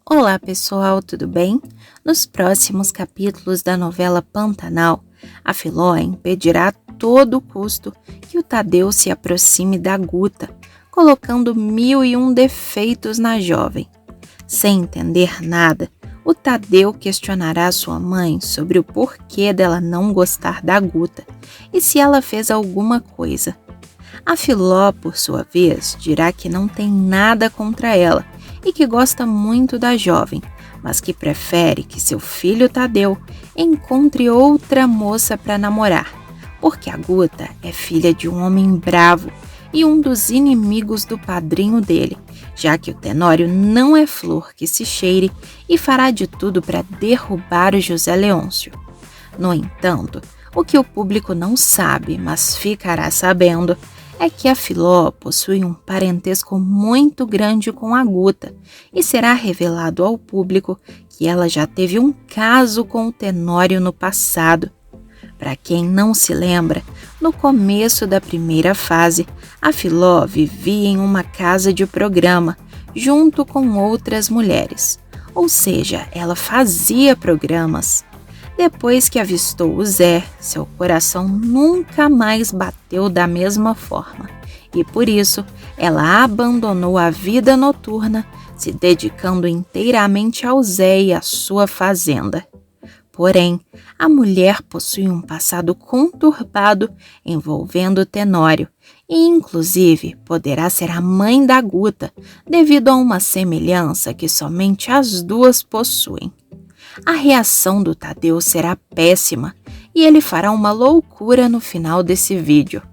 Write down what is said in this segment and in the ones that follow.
Olá pessoal, tudo bem? Nos próximos capítulos da novela Pantanal, a Filó impedirá a todo custo que o Tadeu se aproxime da Guta, colocando 1001 defeitos na jovem. Sem entender nada, o Tadeu questionará sua mãe sobre o porquê dela não gostar da Guta e se ela fez alguma coisa. A Filó, por sua vez, dirá que não tem nada contra ela e que gosta muito da jovem, mas que prefere que seu filho Tadeu encontre outra moça para namorar, porque a Guta é filha de um homem bravo e um dos inimigos do padrinho dele, já que o Tenório não é flor que se cheire e fará de tudo para derrubar o José Leôncio. No entanto, o que o público não sabe, mas ficará sabendo, é que a Filó possui um parentesco muito grande com a Guta e será revelado ao público que ela já teve um caso com o Tenório no passado. Para quem não se lembra, no começo da primeira fase, a Filó vivia em uma casa de programa, junto com outras mulheres. Ou seja, ela fazia programas. Depois que avistou o Zé, seu coração nunca mais bateu da mesma forma e por isso ela abandonou a vida noturna, se dedicando inteiramente ao Zé e à sua fazenda. Porém, a mulher possui um passado conturbado envolvendo o Tenório e, inclusive, poderá ser a mãe da Guta devido a uma semelhança que somente as duas possuem. A reação do Tadeu será péssima e ele fará uma loucura no final desse vídeo.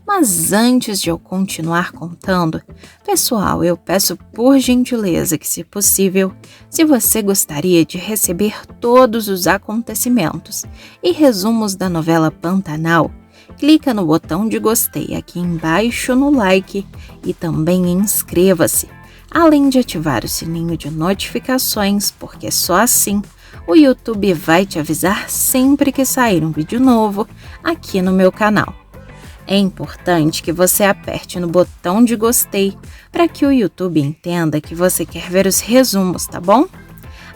Mas antes de eu continuar contando, pessoal, eu peço por gentileza que, se possível, se você gostaria de receber todos os acontecimentos e resumos da novela Pantanal, clica no botão de gostei aqui embaixo no like e também inscreva-se, além de ativar o sininho de notificações, porque só assim o YouTube vai te avisar sempre que sair um vídeo novo aqui no meu canal. É importante que você aperte no botão de gostei para que o YouTube entenda que você quer ver os resumos, tá bom?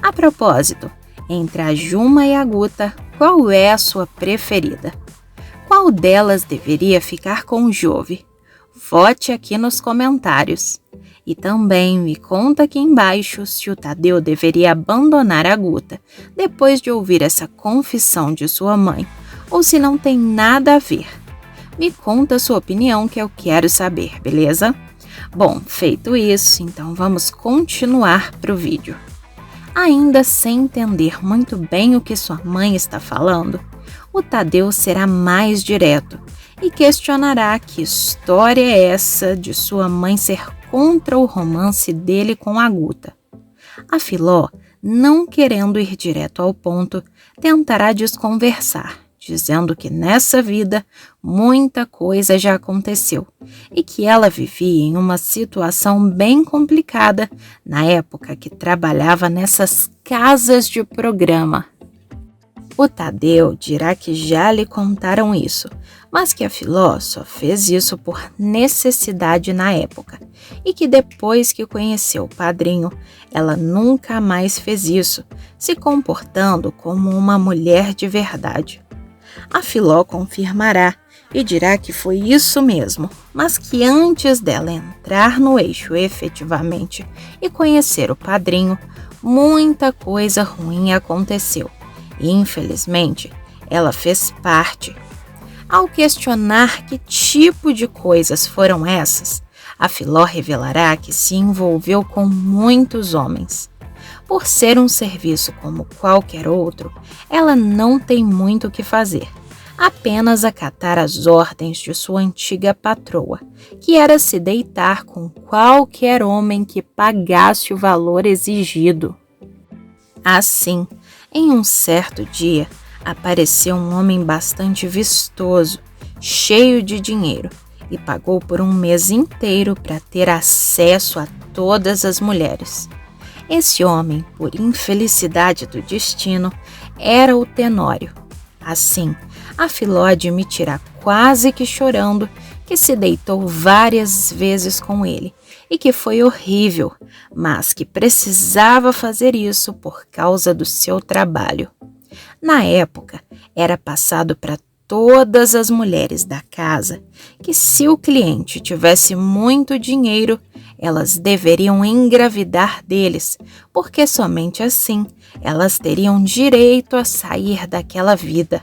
A propósito, entre a Juma e a Guta, qual é a sua preferida? Qual delas deveria ficar com o Jove? Vote aqui nos comentários. E também me conta aqui embaixo se o Tadeu deveria abandonar a Guta depois de ouvir essa confissão de sua mãe, ou se não tem nada a ver. Me conta a sua opinião que eu quero saber, beleza? Bom, feito isso, então vamos continuar para o vídeo. Ainda sem entender muito bem o que sua mãe está falando, o Tadeu será mais direto e questionará que história é essa de sua mãe ser contra o romance dele com a Guta. A Filó, não querendo ir direto ao ponto, tentará desconversar, dizendo que nessa vida muita coisa já aconteceu e que ela vivia em uma situação bem complicada na época que trabalhava nessas casas de programa. O Tadeu dirá que já lhe contaram isso, mas que a Filó só fez isso por necessidade na época e que depois que conheceu o padrinho, ela nunca mais fez isso, se comportando como uma mulher de verdade. A Filó confirmará e dirá que foi isso mesmo, mas que antes dela entrar no eixo efetivamente e conhecer o padrinho, muita coisa ruim aconteceu. E, infelizmente, ela fez parte. Ao questionar que tipo de coisas foram essas, a Filó revelará que se envolveu com muitos homens. Por ser um serviço como qualquer outro, ela não tem muito o que fazer, apenas acatar as ordens de sua antiga patroa, que era se deitar com qualquer homem que pagasse o valor exigido. Assim, em um certo dia, apareceu um homem bastante vistoso, cheio de dinheiro, e pagou por um mês inteiro para ter acesso a todas as mulheres. Esse homem, por infelicidade do destino, era o Tenório. Assim, a Filó admitirá quase que chorando que se deitou várias vezes com ele e que foi horrível, mas que precisava fazer isso por causa do seu trabalho. Na época, era passado para todas as mulheres da casa que se o cliente tivesse muito dinheiro, elas deveriam engravidar deles, porque somente assim elas teriam direito a sair daquela vida.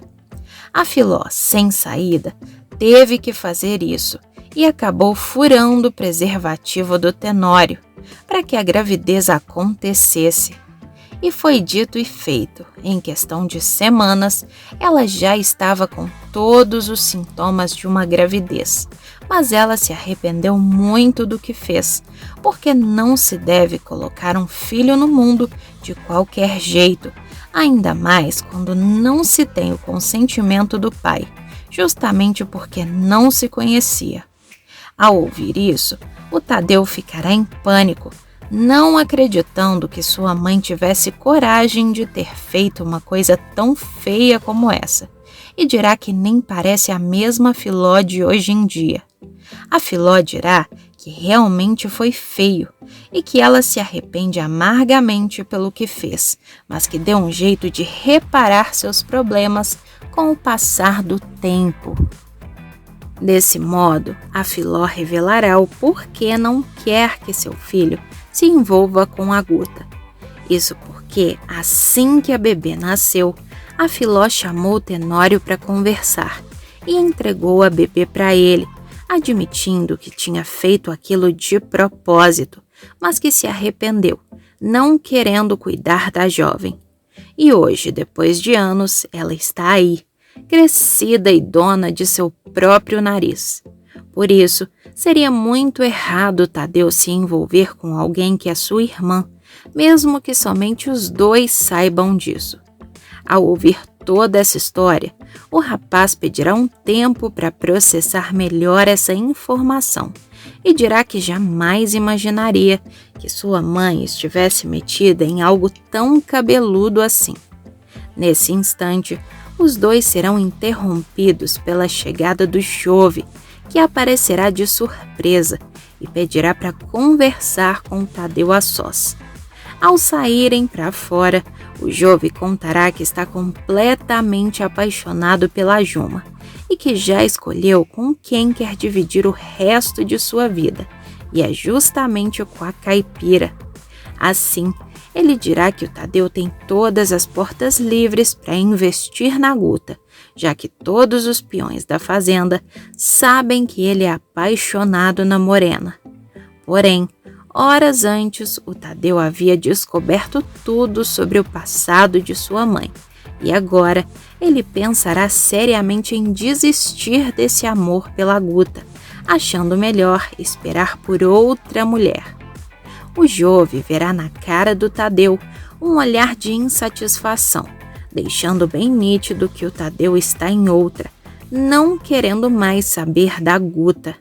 A Filó, sem saída, teve que fazer isso e acabou furando o preservativo do Tenório para que a gravidez acontecesse. E foi dito e feito. Em questão de semanas, ela já estava com todos os sintomas de uma gravidez. Mas ela se arrependeu muito do que fez, porque não se deve colocar um filho no mundo de qualquer jeito, ainda mais quando não se tem o consentimento do pai, justamente porque não se conhecia. Ao ouvir isso, o Tadeu ficará em pânico, não acreditando que sua mãe tivesse coragem de ter feito uma coisa tão feia como essa, e dirá que nem parece a mesma Filó de hoje em dia. A Filó dirá que realmente foi feio e que ela se arrepende amargamente pelo que fez, mas que deu um jeito de reparar seus problemas com o passar do tempo. Desse modo, a Filó revelará o porquê não quer que seu filho se envolva com a Guta. Isso porque, assim que a bebê nasceu, a Filó chamou o Tenório para conversar e entregou a bebê para ele, admitindo que tinha feito aquilo de propósito, mas que se arrependeu, não querendo cuidar da jovem. E hoje, depois de anos, ela está aí, crescida e dona de seu próprio nariz. Por isso, seria muito errado Tadeu se envolver com alguém que é sua irmã, mesmo que somente os dois saibam disso. Ao ouvir toda essa história, o rapaz pedirá um tempo para processar melhor essa informação e dirá que jamais imaginaria que sua mãe estivesse metida em algo tão cabeludo assim. Nesse instante, os dois serão interrompidos pela chegada do Jove, que aparecerá de surpresa e pedirá para conversar com Tadeu a sós. Ao saírem para fora, o Jove contará que está completamente apaixonado pela Juma e que já escolheu com quem quer dividir o resto de sua vida, e é justamente com a Caipira. Assim, ele dirá que o Tadeu tem todas as portas livres para investir na Guta, já que todos os peões da fazenda sabem que ele é apaixonado na Morena. Porém, horas antes, o Tadeu havia descoberto tudo sobre o passado de sua mãe, e agora ele pensará seriamente em desistir desse amor pela Guta, achando melhor esperar por outra mulher. O Jove verá na cara do Tadeu um olhar de insatisfação, deixando bem nítido que o Tadeu está em outra, não querendo mais saber da Guta.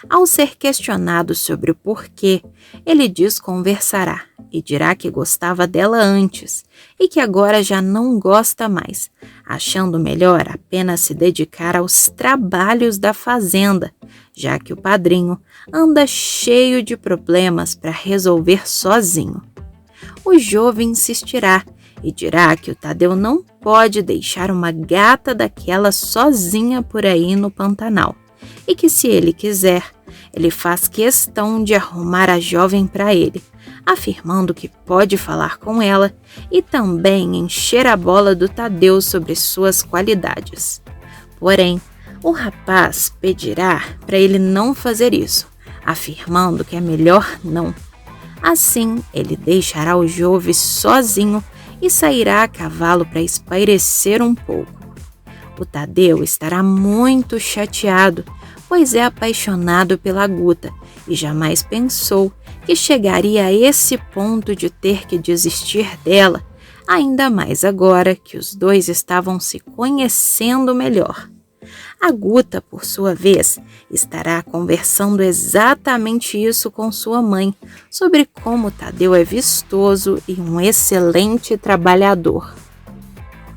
Ao ser questionado sobre o porquê, ele desconversará e dirá que gostava dela antes e que agora já não gosta mais, achando melhor apenas se dedicar aos trabalhos da fazenda, já que o padrinho anda cheio de problemas para resolver sozinho. O jovem insistirá e dirá que o Tadeu não pode deixar uma gata daquela sozinha por aí no Pantanal, e que se ele quiser, ele faz questão de arrumar a jovem para ele, afirmando que pode falar com ela e também encher a bola do Tadeu sobre suas qualidades. Porém, o rapaz pedirá para ele não fazer isso, afirmando que é melhor não. Assim, ele deixará o Jove sozinho e sairá a cavalo para espairecer um pouco. O Tadeu estará muito chateado, pois é apaixonado pela Guta e jamais pensou que chegaria a esse ponto de ter que desistir dela, ainda mais agora que os dois estavam se conhecendo melhor. A Guta, por sua vez, estará conversando exatamente isso com sua mãe, sobre como Tadeu é vistoso e um excelente trabalhador.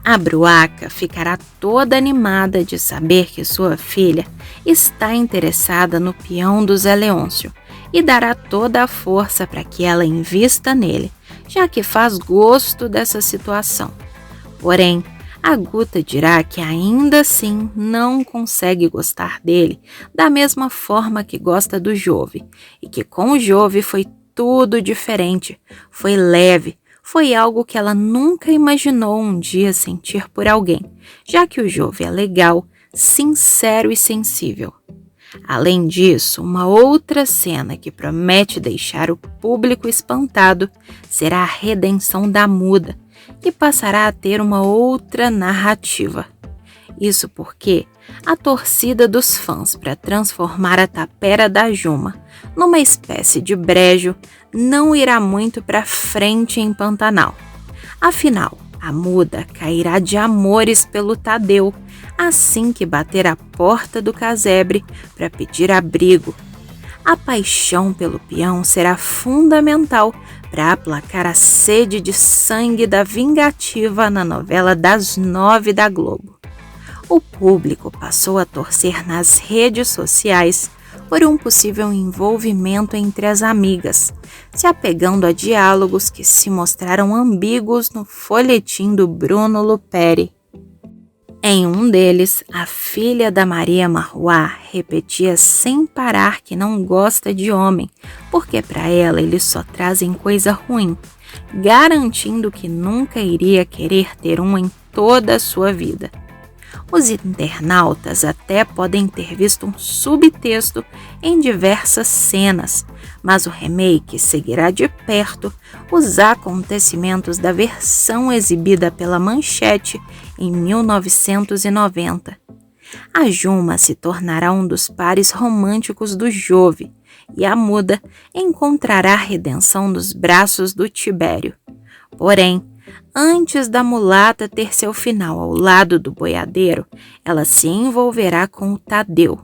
A Bruaca ficará toda animada de saber que sua filha está interessada no peão do Zé Leôncio e dará toda a força para que ela invista nele, já que faz gosto dessa situação. Porém, a Guta dirá que ainda assim não consegue gostar dele da mesma forma que gosta do Jove, e que com o Jove foi tudo diferente, foi leve, foi algo que ela nunca imaginou um dia sentir por alguém, já que o Jove é legal, sincero e sensível. Além disso, uma outra cena que promete deixar o público espantado será a redenção da Muda, que passará a ter uma outra narrativa. Isso porque a torcida dos fãs para transformar a tapera da Juma numa espécie de brejo não irá muito para frente em Pantanal. Afinal, a Muda cairá de amores pelo Tadeu assim que bater a porta do casebre para pedir abrigo. A paixão pelo peão será fundamental para aplacar a sede de sangue da vingativa na novela das 9 da Globo. O público passou a torcer nas redes sociais por um possível envolvimento entre as amigas, se apegando a diálogos que se mostraram ambíguos no folhetim do Bruno Luperi. Em um deles, a filha da Maria Marruá repetia sem parar que não gosta de homem, porque para ela eles só trazem coisa ruim, garantindo que nunca iria querer ter um em toda a sua vida. Os internautas até podem ter visto um subtexto em diversas cenas, mas o remake seguirá de perto os acontecimentos da versão exibida pela Manchete em 1990. A Juma se tornará um dos pares românticos do Jove e a Muda encontrará a redenção nos braços do Tibério. Porém, antes da mulata ter seu final ao lado do boiadeiro, ela se envolverá com o Tadeu.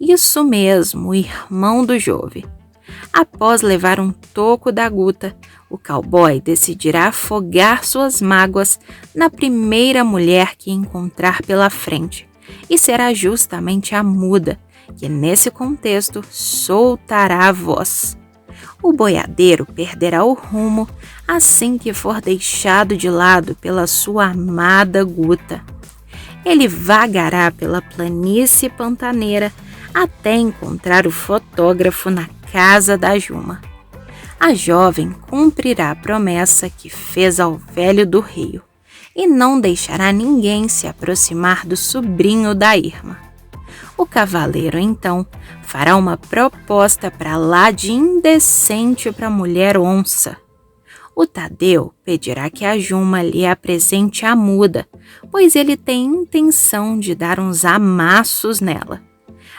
Isso mesmo, o irmão do Jove. Após levar um toco da Guta, o cowboy decidirá afogar suas mágoas na primeira mulher que encontrar pela frente, e será justamente a Muda, que nesse contexto soltará a voz. O boiadeiro perderá o rumo assim que for deixado de lado pela sua amada Guta. Ele vagará pela planície pantaneira até encontrar o fotógrafo na casa da Juma. A jovem cumprirá a promessa que fez ao velho do Rio e não deixará ninguém se aproximar do sobrinho da Irma. O cavaleiro, então, fará uma proposta para lá de indecente para a mulher onça. O Tadeu pedirá que a Juma lhe apresente a Muda, pois ele tem intenção de dar uns amassos nela.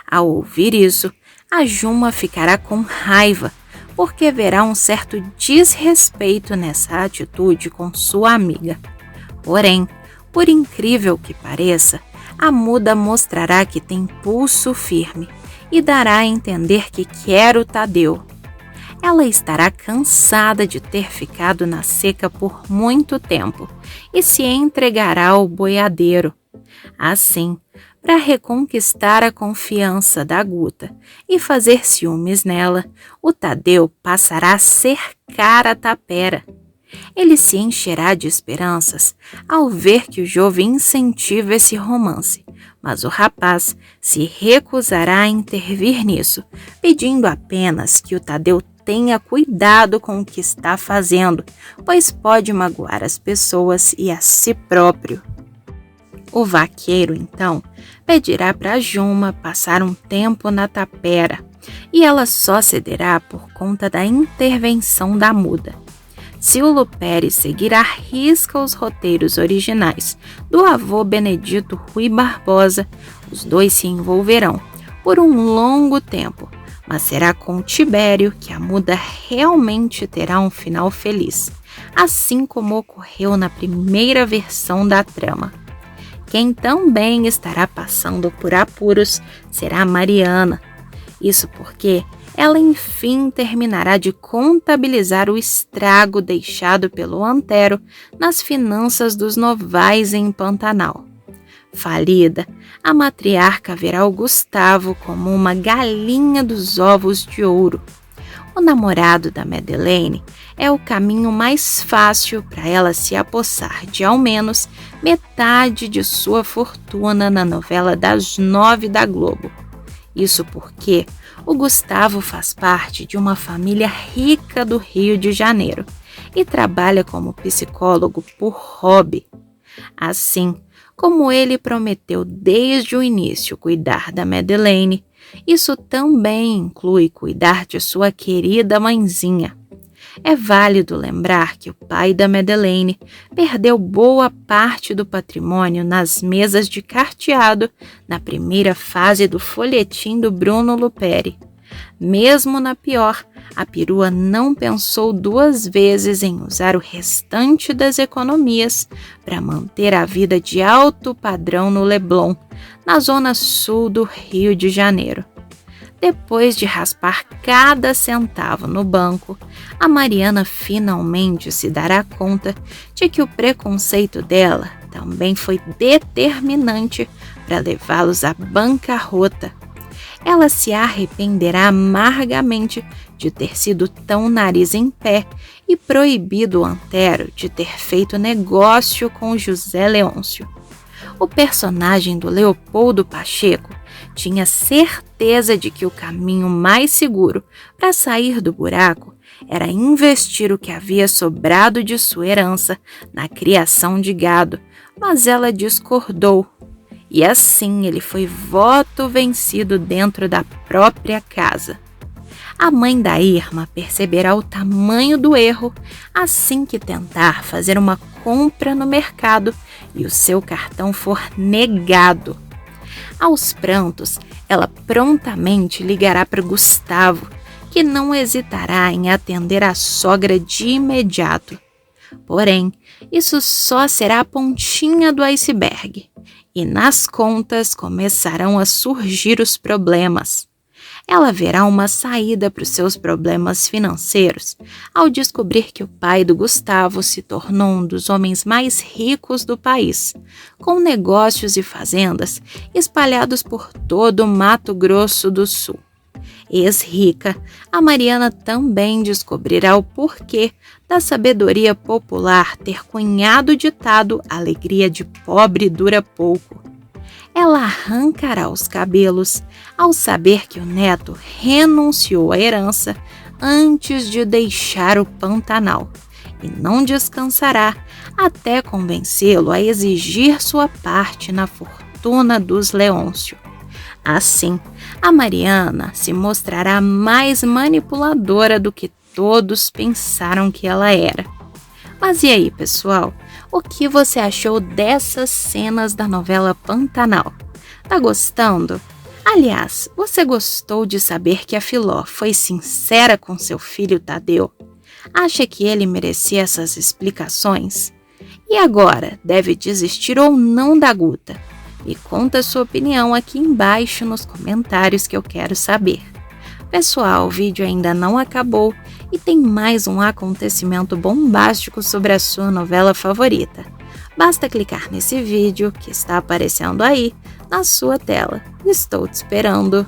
Ao ouvir isso, a Juma ficará com raiva, porque verá um certo desrespeito nessa atitude com sua amiga. Porém, por incrível que pareça, a Muda mostrará que tem pulso firme e dará a entender que quer o Tadeu. Ela estará cansada de ter ficado na seca por muito tempo e se entregará ao boiadeiro. Assim, para reconquistar a confiança da Guta e fazer ciúmes nela, o Tadeu passará a cercar a tapera. Ele se encherá de esperanças ao ver que o jovem incentiva esse romance, mas o rapaz se recusará a intervir nisso, pedindo apenas que o Tadeu tenha cuidado com o que está fazendo, pois pode magoar as pessoas e a si próprio. O vaqueiro, então, pedirá para Juma passar um tempo na tapera, e ela só cederá por conta da intervenção da Muda. Se o Luperi seguir à risca os roteiros originais do avô Benedito Rui Barbosa, os dois se envolverão por um longo tempo, mas será com Tibério que a Muda realmente terá um final feliz, assim como ocorreu na primeira versão da trama. Quem também estará passando por apuros será Mariana. Isso porque ela enfim terminará de contabilizar o estrago deixado pelo Antero nas finanças dos Novais em Pantanal. Falida, a matriarca verá o Gustavo como uma galinha dos ovos de ouro. O namorado da Madeleine é o caminho mais fácil para ela se apossar de ao menos metade de sua fortuna na novela das 9 da Globo. Isso porque o Gustavo faz parte de uma família rica do Rio de Janeiro e trabalha como psicólogo por hobby. Assim, como ele prometeu desde o início cuidar da Madeleine, isso também inclui cuidar de sua querida mãezinha. É válido lembrar que o pai da Madeleine perdeu boa parte do patrimônio nas mesas de carteado na primeira fase do folhetim do Bruno Luperi. Mesmo na pior, a perua não pensou 2 vezes em usar o restante das economias para manter a vida de alto padrão no Leblon, na zona sul do Rio de Janeiro. Depois de raspar cada centavo no banco, a Mariana finalmente se dará conta de que o preconceito dela também foi determinante para levá-los à bancarrota. Ela se arrependerá amargamente de ter sido tão nariz em pé e proibido o Antero de ter feito negócio com José Leôncio. O personagem do Leopoldo Pacheco tinha certeza de que o caminho mais seguro para sair do buraco era investir o que havia sobrado de sua herança na criação de gado, mas ela discordou. E assim ele foi voto vencido dentro da própria casa. A mãe da Irma perceberá o tamanho do erro assim que tentar fazer uma compra no mercado e o seu cartão for negado. Aos prantos, ela prontamente ligará para Gustavo, que não hesitará em atender a sogra de imediato. Porém, isso só será a pontinha do iceberg, e nas contas começarão a surgir os problemas. Ela verá uma saída para os seus problemas financeiros ao descobrir que o pai do Gustavo se tornou um dos homens mais ricos do país, com negócios e fazendas espalhados por todo o Mato Grosso do Sul. Ex-rica, a Mariana também descobrirá o porquê da sabedoria popular ter cunhado o ditado "alegria de pobre dura pouco". Ela arrancará os cabelos ao saber que o neto renunciou à herança antes de deixar o Pantanal e não descansará até convencê-lo a exigir sua parte na fortuna dos Leôncio. Assim, a Mariana se mostrará mais manipuladora do que todos pensaram que ela era. Mas e aí, pessoal? O que você achou dessas cenas da novela Pantanal? Tá gostando? Aliás, você gostou de saber que a Filó foi sincera com seu filho Tadeu? Acha que ele merecia essas explicações? E agora, deve desistir ou não da Guta? Me conta a sua opinião aqui embaixo nos comentários que eu quero saber. Pessoal, o vídeo ainda não acabou e tem mais um acontecimento bombástico sobre a sua novela favorita. Basta clicar nesse vídeo que está aparecendo aí na sua tela. Estou te esperando!